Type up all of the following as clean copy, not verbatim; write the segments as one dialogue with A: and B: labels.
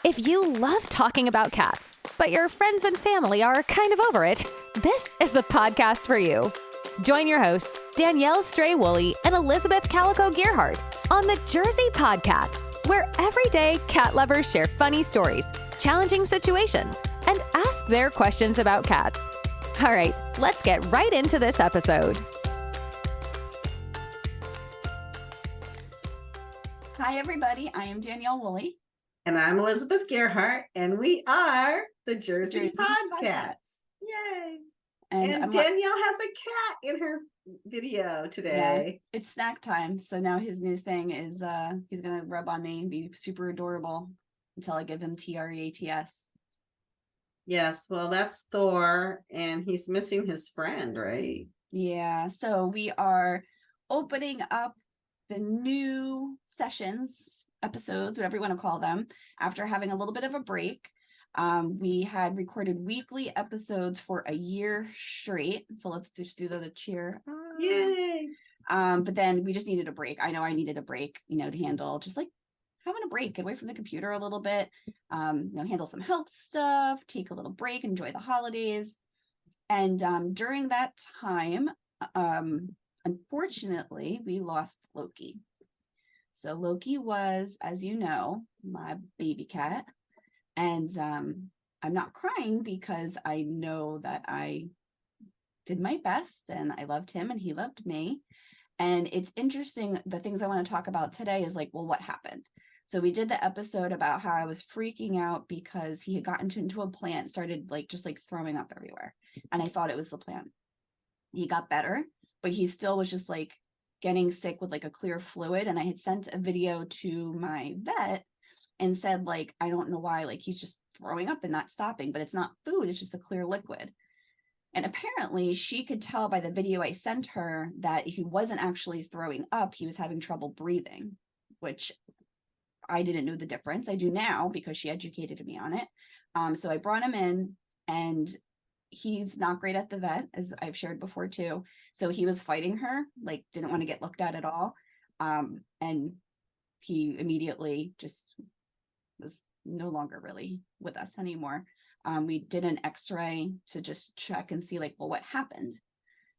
A: If you love talking about cats, but your friends and family are kind of over it, this is the podcast for you. Join your hosts, Danielle Stray Woolley and Elizabeth Calico Gearhart, on the Jersey Podcasts, where everyday cat lovers share funny stories, challenging situations, and ask their questions about cats. All right, let's get right into this episode.
B: Hi, everybody. I am Danielle Woolley.
C: And I'm Elizabeth Gearhart, and we are the Jersey Podcasts. Yay! And Danielle has a cat in her video today.
B: Yeah, it's snack time. So now his new thing is he's going to rub on me and be super adorable until I give him TREATS.
C: Yes, well, that's Thor, and he's missing his friend, right?
B: Yeah, so we are opening up the new sessions, episodes, whatever you want to call them, after having a little bit of a break. We had recorded weekly episodes for a year straight. So let's just do the cheer.
C: Yay!
B: But then we just needed a break. I know I needed a break, to handle just like having a break, get away from the computer a little bit, handle some health stuff, take a little break, enjoy the holidays. And during that time, unfortunately, we lost Loki. So Loki was, as you know, my baby cat. And I'm not crying because I know that I did my best and I loved him and he loved me. And it's interesting. The things I want to talk about today is like, well, what happened? So we did the episode about how I was freaking out because he had gotten into a plant, started just throwing up everywhere. And I thought it was the plant. He got better, but he still was just getting sick with a clear fluid. And I had sent a video to my vet and said, I don't know why, he's just throwing up and not stopping, but it's not food. It's just a clear liquid. And apparently she could tell by the video I sent her that he wasn't actually throwing up. He was having trouble breathing, which I didn't know the difference. I do now because she educated me on it. So I brought him in, and he's not great at the vet, as I've shared before too. So he was fighting her, didn't want to get looked at all. And he immediately just was no longer really with us anymore. We did an x-ray to just check and see well, what happened.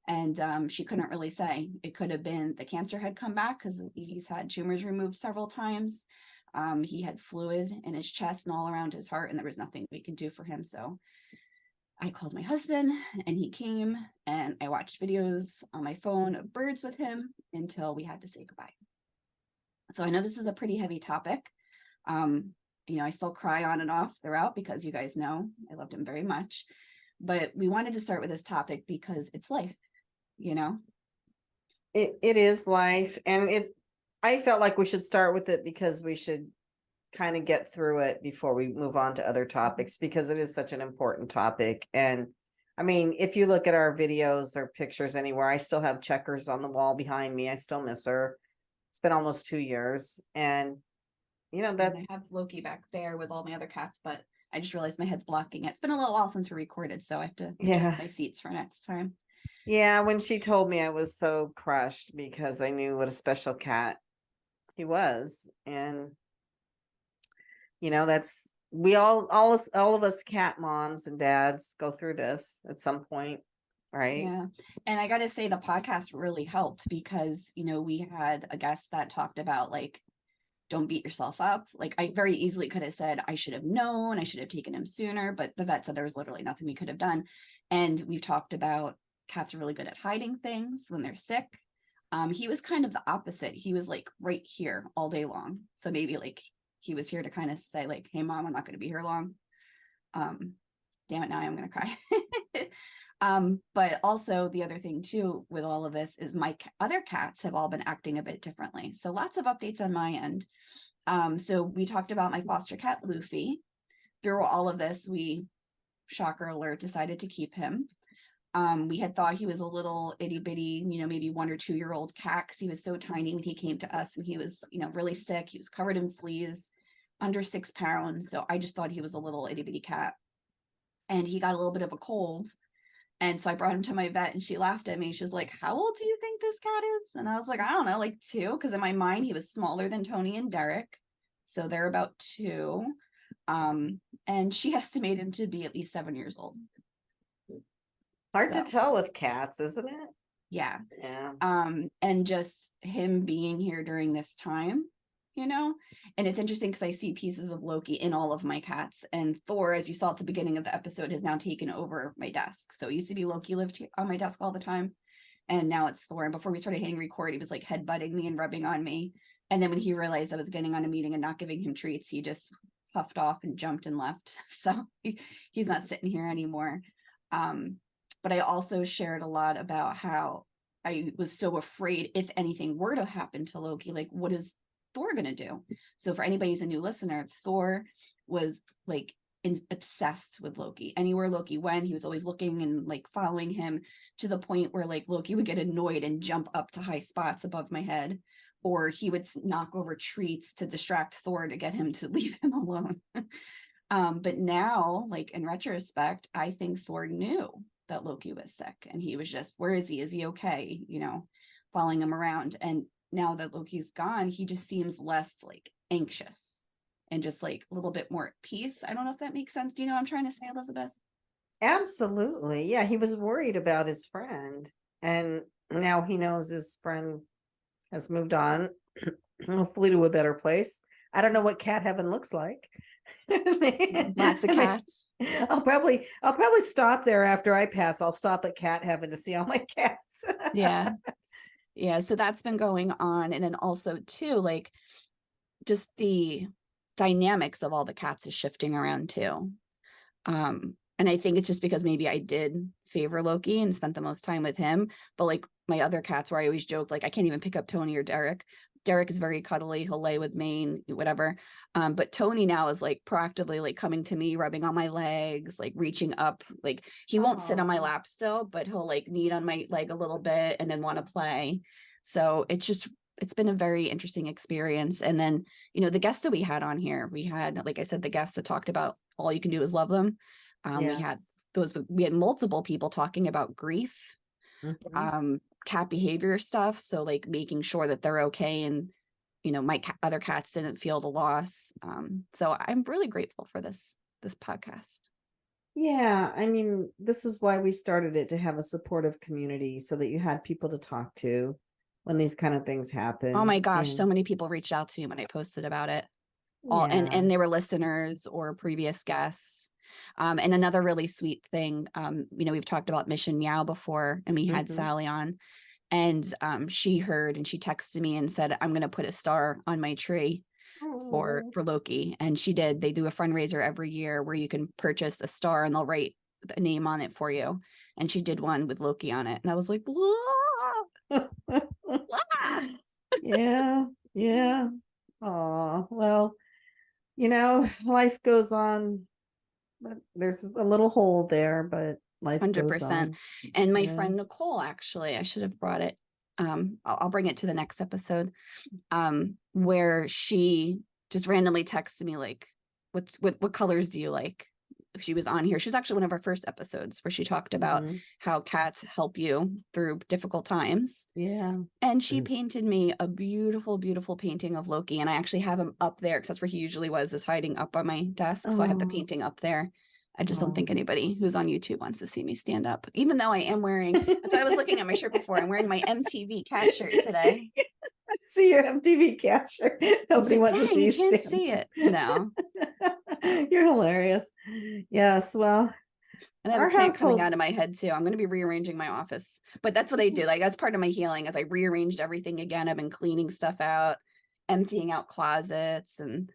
B: And she couldn't really say. It could have been the cancer had come back because he's had tumors removed several times. He had fluid in his chest and all around his heart, and there was nothing we could do for him. So I called my husband and he came, and I watched videos on my phone of birds with him until we had to say goodbye. So I know this is a pretty heavy topic. I still cry on and off throughout because you guys know I loved him very much. But we wanted to start with this topic because it's life,
C: It is life. And I felt like we should start with it because we should kind of get through it before we move on to other topics, because it is such an important topic. And I mean, if you look at our videos or pictures anywhere, I still have checkers on the wall behind me. I still miss her. It's been almost 2 years. And that
B: I have Loki back there with all my other cats, but I just realized my head's blocking it. It's been a little while since we recorded, so I have to adjust my seats for next time.
C: Yeah, when she told me, I was so crushed because I knew what a special cat he was. And that's all of us cat moms and dads go through this at some point, right?
B: Yeah. And I gotta say the podcast really helped because we had a guest that talked about don't beat yourself up. I very easily could have said I should have known, I should have taken him sooner, but the vet said there was literally nothing we could have done. And we've talked about cats are really good at hiding things when they're sick. He was kind of the opposite. He was right here all day long. So maybe he was here to kind of say hey mom, I'm not going to be here long. Damn it, now I'm going to cry. But also the other thing too with all of this is my other cats have all been acting a bit differently. So lots of updates on my end. So we talked about my foster cat Luffy. Through all of this, we, shocker alert, decided to keep him. We had thought he was a little itty bitty, maybe 1 or 2 year old cat because he was so tiny when he came to us, and he was, really sick. He was covered in fleas, under 6 pounds. So I just thought he was a little itty bitty cat. And he got a little bit of a cold. And so I brought him to my vet, and she laughed at me. She's like, how old do you think this cat is? And I was like, I don't know, 2. Because in my mind, he was smaller than Tony and Derek. So they're about 2. And she estimated him to be at least 7 years old.
C: Hard to
B: So.
C: tell with cats, isn't it?
B: Yeah.
C: Yeah.
B: And just him being here during this time, you know, and it's interesting because I see pieces of Loki in all of my cats, and Thor, as you saw at the beginning of the episode, has now taken over my desk. So it used to be Loki lived on my desk all the time, and now it's Thor. And before we started hitting record, he was like headbutting me and rubbing on me. And then when he realized I was getting on a meeting and not giving him treats, he just puffed off and jumped and left. So he's not sitting here anymore. But I also shared a lot about how I was so afraid if anything were to happen to Loki, like, what is Thor going to do? So for anybody who's a new listener, Thor was like obsessed with Loki. Anywhere Loki went, he was always looking and like following him, to the point where like Loki would get annoyed and jump up to high spots above my head, or he would knock over treats to distract Thor to get him to leave him alone. But now, like in retrospect, I think Thor knew that Loki was sick, and he was just, where is he? Is he okay? You know, following him around. And now that Loki's gone, he just seems less like anxious and just like a little bit more at peace. I don't know if that makes sense. Do you know what I'm trying to say, Elizabeth?
C: Absolutely. Yeah, he was worried about his friend, and now he knows his friend has moved on, hopefully to a better place. I don't know what cat heaven looks like.
B: Lots of cats.
C: I'll probably stop there after I pass. I'll stop at cat heaven to see all my cats.
B: Yeah. So that's been going on. And then also too, like just the dynamics of all the cats is shifting around too. And I think it's just because maybe I did favor Loki and spent the most time with him, but like my other cats, where I always joke, like I can't even pick up Tony or Derek. Derek is very cuddly. He'll lay with me and whatever. But Tony now is like proactively like coming to me, rubbing on my legs, like reaching up. Like he won't sit on my lap still, but he'll like knead on my leg a little bit and then want to play. So it's been a very interesting experience. And then, you know, the guests that we had on here, we had, like I said, the guests that talked about all you can do is love them. We had multiple people talking about grief, cat behavior stuff. So like making sure that they're okay, and you know, my other cats didn't feel the loss. So I'm really grateful for this podcast.
C: Yeah, I mean, this is why we started it, to have a supportive community so that you had people to talk to when these kind of things happen.
B: Oh my gosh, so many people reached out to me when I posted about it. And they were listeners or previous guests. And another really sweet thing, you know, we've talked about Mission Meow before, and we had Sally on, and she heard and she texted me and said, I'm going to put a star on my tree for Loki. And she did. They do a fundraiser every year where you can purchase a star and they'll write a name on it for you. And she did one with Loki on it. And I was like,
C: yeah. Oh, well, you know, life goes on, but there's a little hole there, but life 100%. Goes on.
B: And my friend Nicole, actually, I should have brought it. I'll bring it to the next episode, where she just randomly texted me like, what colors do you like? She was on here. She was actually one of our first episodes where she talked about how cats help you through difficult times.
C: Yeah.
B: And she painted me a beautiful, beautiful painting of Loki. And I actually have him up there because that's where he usually was, is hiding up on my desk. So I have the painting up there. I just don't think anybody who's on YouTube wants to see me stand up, even though I am wearing, that's why I was looking at my shirt before. I'm wearing my MTV cat shirt today.
C: See your MTV cat shirt. Nobody wants to see you
B: can't see it. No.
C: You're hilarious. Yes. Well,
B: and I have a plant coming out of my head too. I'm going to be rearranging my office, but that's what I do. Like that's part of my healing, as I rearranged everything again. I've been cleaning stuff out, emptying out closets, and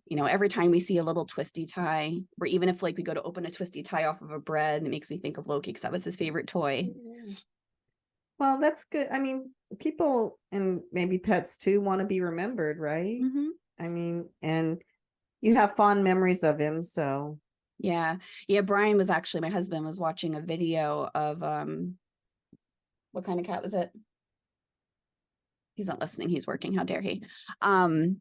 B: you know, every time we see a little twisty tie, or even if like we go to open a twisty tie off of a bread, it makes me think of Loki because that was his favorite toy.
C: Well, that's good. I mean, people and maybe pets too want to be remembered, right? I mean, and you have fond memories of him, so.
B: Yeah. Brian was actually, my husband was watching a video of, what kind of cat was it? He's not listening. He's working. How dare he? Oh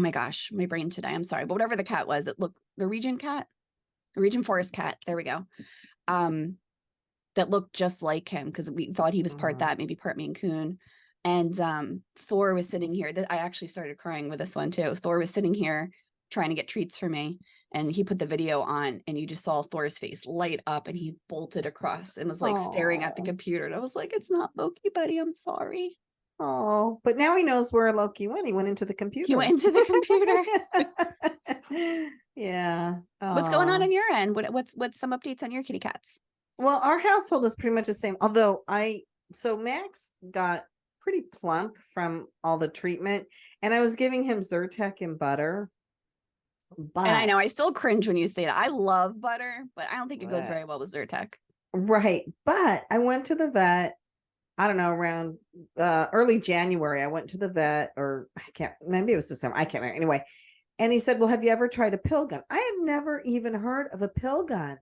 B: my gosh, my brain today. I'm sorry, but whatever the cat was, it looked Norwegian forest cat. There we go. That looked just like him because we thought he was part that, maybe part Maine Coon. And Thor was sitting here. I actually started crying with this one too. Thor was sitting here trying to get treats for me. And he put the video on and you just saw Thor's face light up and he bolted across and was like staring at the computer. And I was like, it's not Loki, buddy. I'm sorry.
C: Oh, but now he knows where Loki went. He went into the computer.
B: He went into the computer.
C: Yeah.
B: What's going on
C: Oh.
B: on your end? What's some updates on your kitty cats?
C: Well, our household is pretty much the same. Although so Max got pretty plump from all the treatment, and I was giving him Zyrtec and butter. But
B: And I know I still cringe when you say that. I love butter, but I don't think it goes very well with Zyrtec.
C: Right. But I went to the vet, I don't know, around early January. I went to the vet, or maybe it was December. I can't remember. Anyway. And he said, well, have you ever tried a pill gun? I had never even heard of a pill gun.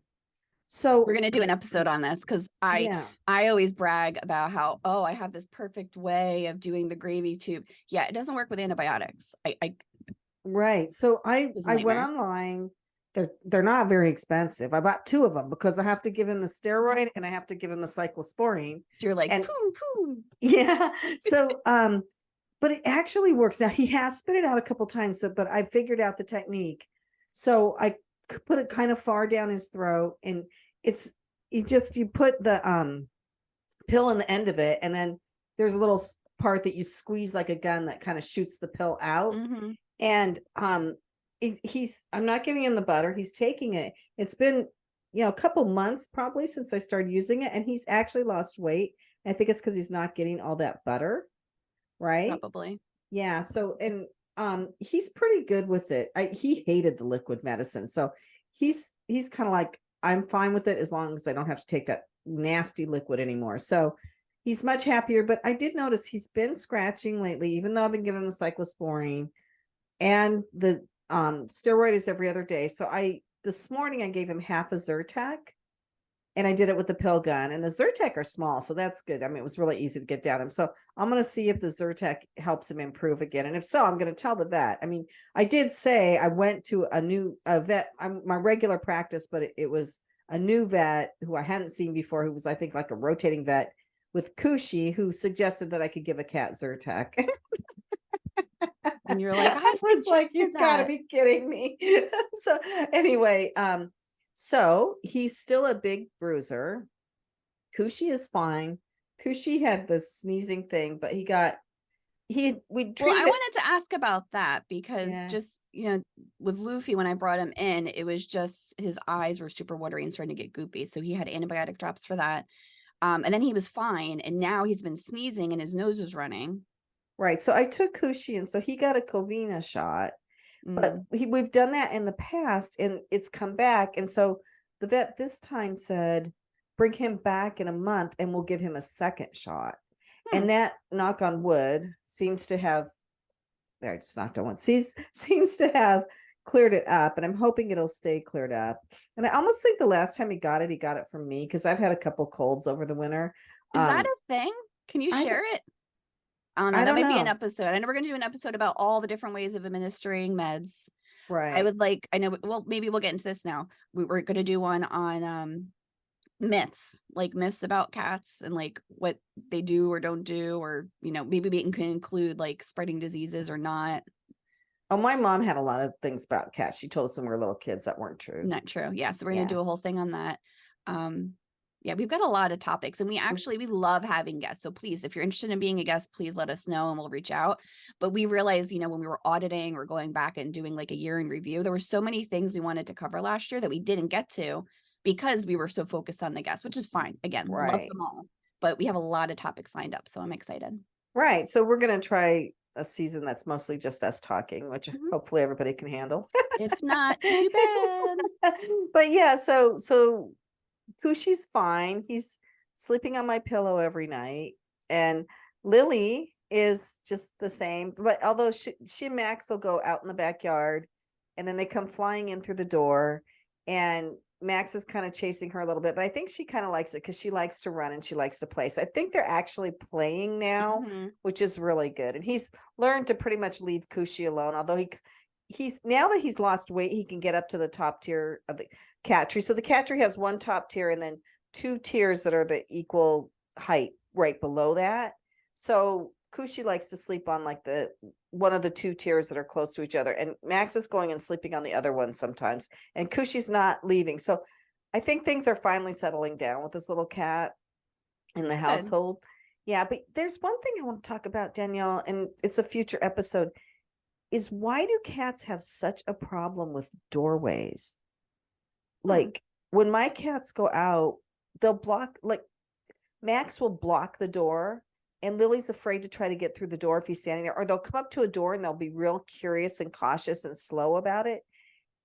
C: So
B: we're going to do an episode on this because I always brag about how, I have this perfect way of doing the gravy tube. Yeah, it doesn't work with antibiotics.
C: Right. So I went online. They're not very expensive. I bought 2 of them because I have to give him the steroid and I have to give him the cyclosporine.
B: So you're like, boom.
C: Yeah. So, but it actually works. Now he has spit it out a couple times, but I figured out the technique. So I put it kind of far down his throat, and you put the pill in the end of it, and then there's a little part that you squeeze like a gun that kind of shoots the pill out.
B: Mm-hmm.
C: And I'm not giving him the butter. He's taking it. It's been, a couple months probably since I started using it, and he's actually lost weight. I think it's because he's not getting all that butter. Right.
B: Probably.
C: Yeah. So, and he's pretty good with it. He hated the liquid medicine. So he's kind of like, I'm fine with it as long as I don't have to take that nasty liquid anymore. So he's much happier. But I did notice he's been scratching lately, even though I've been giving him the cyclosporine, and the steroid is every other day. So this morning I gave him half a Zyrtec, and I did it with the pill gun, and the Zyrtec are small. So that's good. I mean, it was really easy to get down him. So I'm going to see if the Zyrtec helps him improve again. And if so, I'm going to tell the vet. I mean, I did say I went to a vet, my regular practice, but it was a new vet who I hadn't seen before, who was, I think, like a rotating vet with Cushy, who suggested that I could give a cat Zyrtec.
B: And you're like,
C: I was like, you've got to be kidding me. So anyway, so he's still a big bruiser. Cushy is fine. Cushy had the sneezing thing, but I wanted
B: to ask about that because just, with Luffy, when I brought him in, it was just his eyes were super watery and starting to get goopy. So he had antibiotic drops for that. And then he was fine. And now he's been sneezing and his nose is running.
C: Right. So I took Cushy, and so he got a Covina shot. But we've done that in the past and it's come back. And so the vet this time said, bring him back in a month and we'll give him a second shot. And that, knock on wood, seems to have, I just knocked on wood, seems to have cleared it up. And I'm hoping it'll stay cleared up. And I almost think the last time he got it from me, because I've had a couple colds over the winter.
B: Is that a thing? Can you share it? I don't know. That might be an episode. I know we're going to do an episode about all the different ways of administering meds.
C: Right.
B: Maybe we'll get into this now. We're going to do one on myths about cats and like what they do or don't do, or, maybe we can include like spreading diseases or not.
C: Oh, my mom had a lot of things about cats. She told us when we were little kids that weren't true.
B: Not true. Yeah. So we're going to do a whole thing on that. Yeah, we've got a lot of topics, and we love having guests. So please, if you're interested in being a guest, please let us know and we'll reach out. But we realized, when we were auditing or going back and doing like a year in review, there were so many things we wanted to cover last year that we didn't get to because we were so focused on the guests, which is fine. Again, love them all. But we have a lot of topics lined up, so I'm excited.
C: Right. So we're going to try a season that's mostly just us talking, which hopefully everybody can handle.
B: If not, too bad.
C: But yeah, so Cushy's fine. He's sleeping on my pillow every night. And Lily is just the same. But although she and Max will go out in the backyard, and then they come flying in through the door, and Max is kind of chasing her a little bit. But I think she kind of likes it because she likes to run and she likes to play. So I think they're actually playing now, which is really good. And he's learned to pretty much leave Cushy alone, although he's now that he's lost weight, he can get up to the top tier of the cat tree. So the cat tree has one top tier and then 2 tiers that are the equal height right below that. So Cushy likes to sleep on like the one of the two tiers that are close to each other, and Max is going and sleeping on the other one sometimes, and Cushy's not leaving. So I think things are finally settling down with this little cat in the household. Yeah, but there's one thing I want to talk about, Danielle, and it's a future episode, is why do cats have such a problem with doorways? Like when my cats go out, they'll block, like Max will block the door, and Lily's afraid to try to get through the door if he's standing there, or they'll come up to a door and they'll be real curious and cautious and slow about it.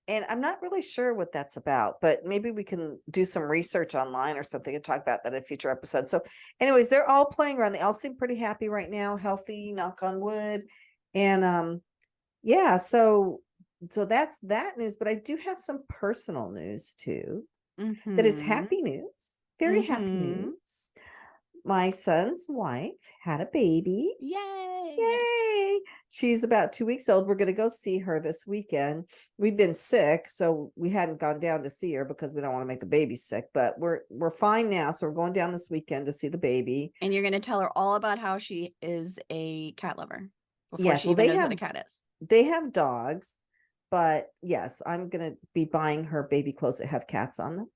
C: And I'm not really sure what that's about, but maybe we can do some research online or something and talk about that in a future episode. So anyways, they're all playing around. They all seem pretty happy right now, healthy, knock on wood. And yeah, so that's that news, but I do have some personal news too. That is happy news. Very happy news. My son's wife had a baby.
B: Yay.
C: Yay. She's about 2 weeks old. We're going to go see her this weekend. We've been sick, so we hadn't gone down to see her because we don't want to make the baby sick, but we're fine now. So we're going down this weekend to see the baby.
B: And you're going to tell her all about how she is a cat lover before
C: Yes,
B: she even knows what a cat is.
C: They have dogs, but yes, I'm going to be buying her baby clothes that have cats on them.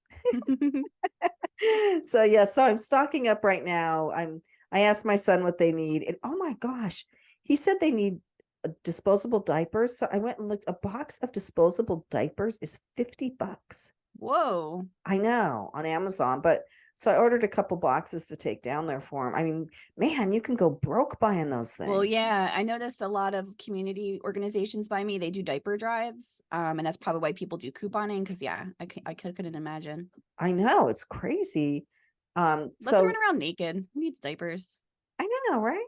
C: So I'm stocking up right now. I asked my son what they need, and oh my gosh, he said they need disposable diapers. So I went and looked. A box of disposable diapers is $50.
B: Whoa.
C: I know, on Amazon, but so I ordered a couple boxes to take down there for him. I mean, man, you can go broke buying those things.
B: Well, yeah, I noticed a lot of community organizations by me, they do diaper drives. And that's probably why people do couponing, because I couldn't imagine.
C: I know, it's crazy.
B: Let them run around naked. Who needs diapers?
C: I know, right?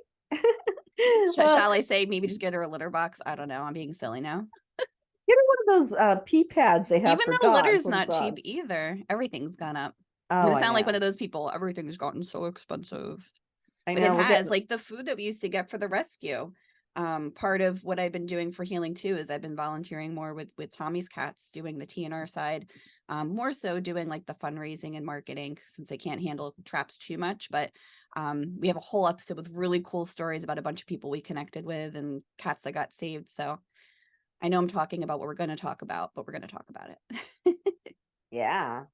B: Shall I say maybe just get her a litter box? I don't know. I'm being silly now.
C: Get her one of those pee pads they have
B: Even
C: for
B: though
C: dogs.
B: litter's not cheap either. Everything's gone up. I'm gonna sound like one of those people. Everything's gotten so expensive.
C: I know.
B: But it has, like the food that we used to get for the rescue. Part of what I've been doing for healing too is I've been volunteering more with Tommy's cats, doing the TNR side, more so doing like the fundraising and marketing since I can't handle traps too much. But we have a whole episode with really cool stories about a bunch of people we connected with and cats that got saved. So I know I'm talking about what we're going to talk about, but we're going to talk about it.
C: Yeah.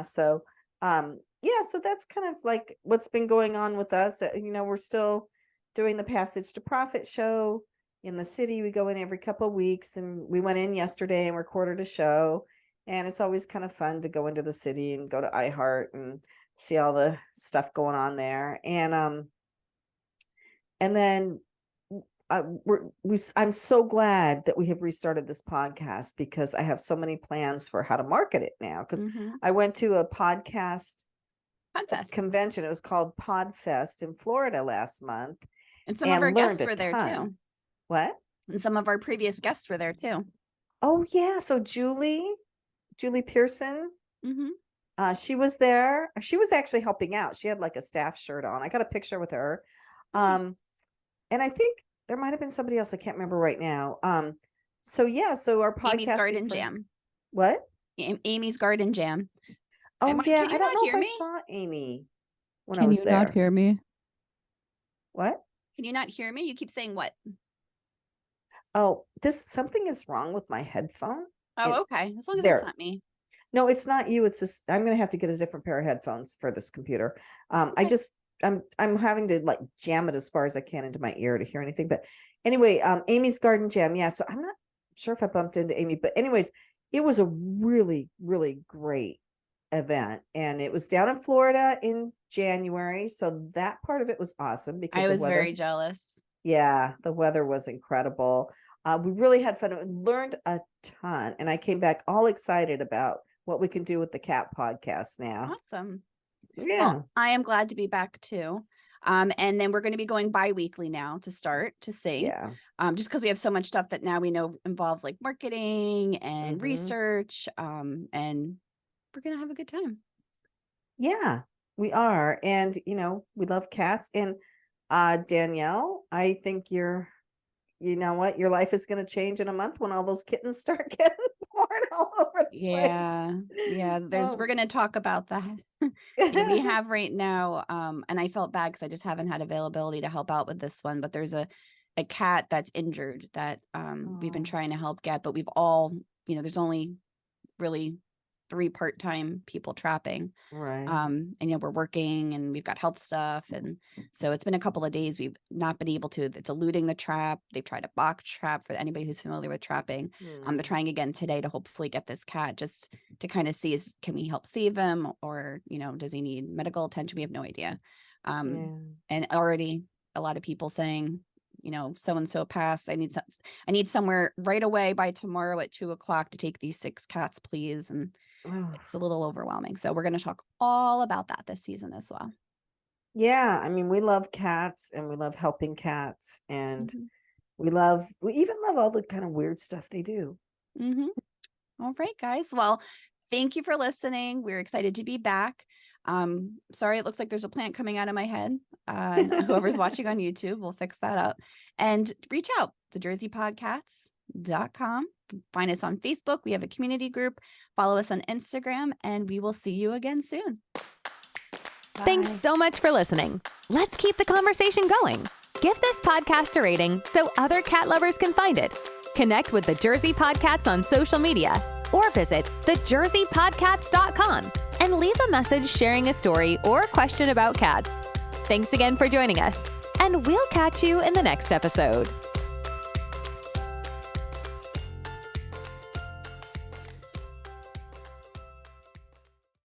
C: So, so that's kind of like what's been going on with us. We're still doing the Passage to Profit show in the city. We go in every couple of weeks, and we went in yesterday and recorded a show, and it's always kind of fun to go into the city and go to iHeart and see all the stuff going on there. And then I'm so glad that we have restarted this podcast, because I have so many plans for how to market it now. Because I went to a podcast convention. It was called Podfest in Florida last month.
B: And some of our guests were there too.
C: What?
B: And some of our previous guests were there too.
C: Oh yeah. So Julie Pearson. She was there. She was actually helping out. She had like a staff shirt on. I got a picture with her. And I think there might have been somebody else. I can't remember right now. So our podcast.
B: Amy's Garden Jam.
C: What?
B: Amy's Garden Jam.
C: Oh yeah. I don't know if I saw Amy when I was there.
D: Can you not hear me?
C: What?
B: Can you not hear me? You keep saying what?
C: Oh, something is wrong with my headphone.
B: Oh, okay. As long as it's not me.
C: No, it's not you. It's this. I'm going to have to get a different pair of headphones for this computer. Okay. I'm having to like jam it as far as I can into my ear to hear anything. But anyway, Amy's Garden Jam. Yeah. So I'm not sure if I bumped into Amy, but anyways, it was a really, really great event, and it was down in Florida in January. So that part of it was awesome because
B: I was very jealous.
C: Yeah. The weather was incredible. We really had fun. We learned a ton, and I came back all excited about what we can do with the cat podcast now.
B: Awesome.
C: Yeah.
B: Well, I am glad to be back too. And then we're going to be going bi-weekly now to start to see.
C: Yeah.
B: Just because we have so much stuff that now we know involves like marketing and research. And we're going to have a good time.
C: Yeah, we are. And, we love cats. And Danielle, I think you know what? Your life is going to change in a month when all those kittens start getting born all over the place.
B: Yeah. We're going to talk about that. We have right now, and I felt bad because I just haven't had availability to help out with this one, but there's a a cat that's injured that we've been trying to help get, but we've all, there's only really 3 part-time people trapping.
C: Right.
B: And we're working and we've got health stuff. And so it's been a couple of days. We've not been able to, it's eluding the trap. They've tried a box trap for anybody who's familiar with trapping. They're trying again today to hopefully get this cat just to kind of see, can we help save him, or, does he need medical attention? We have no idea. And already a lot of people saying, so-and-so passed. I need somewhere right away by tomorrow at 2:00 to take these 6 cats, please. And it's a little overwhelming. So we're going to talk all about that this season as well.
C: Yeah. I mean, we love cats and we love helping cats, and we even love all the kind of weird stuff they do.
B: All right, guys. Well, thank you for listening. We're excited to be back. Sorry, it looks like there's a plant coming out of my head. Whoever's watching on YouTube, we'll fix that up. And reach out, thejerseypodcats.com. Find us on Facebook. We have a community group. Follow us on Instagram, and we will see you again soon.
C: Bye.
A: Thanks so much for listening. Let's keep the conversation going. Give this podcast a rating so other cat lovers can find it. Connect with the Jersey Podcats on social media, or visit thejerseypodcats.com and leave a message sharing a story or question about cats. Thanks again for joining us, and we'll catch you in the next episode.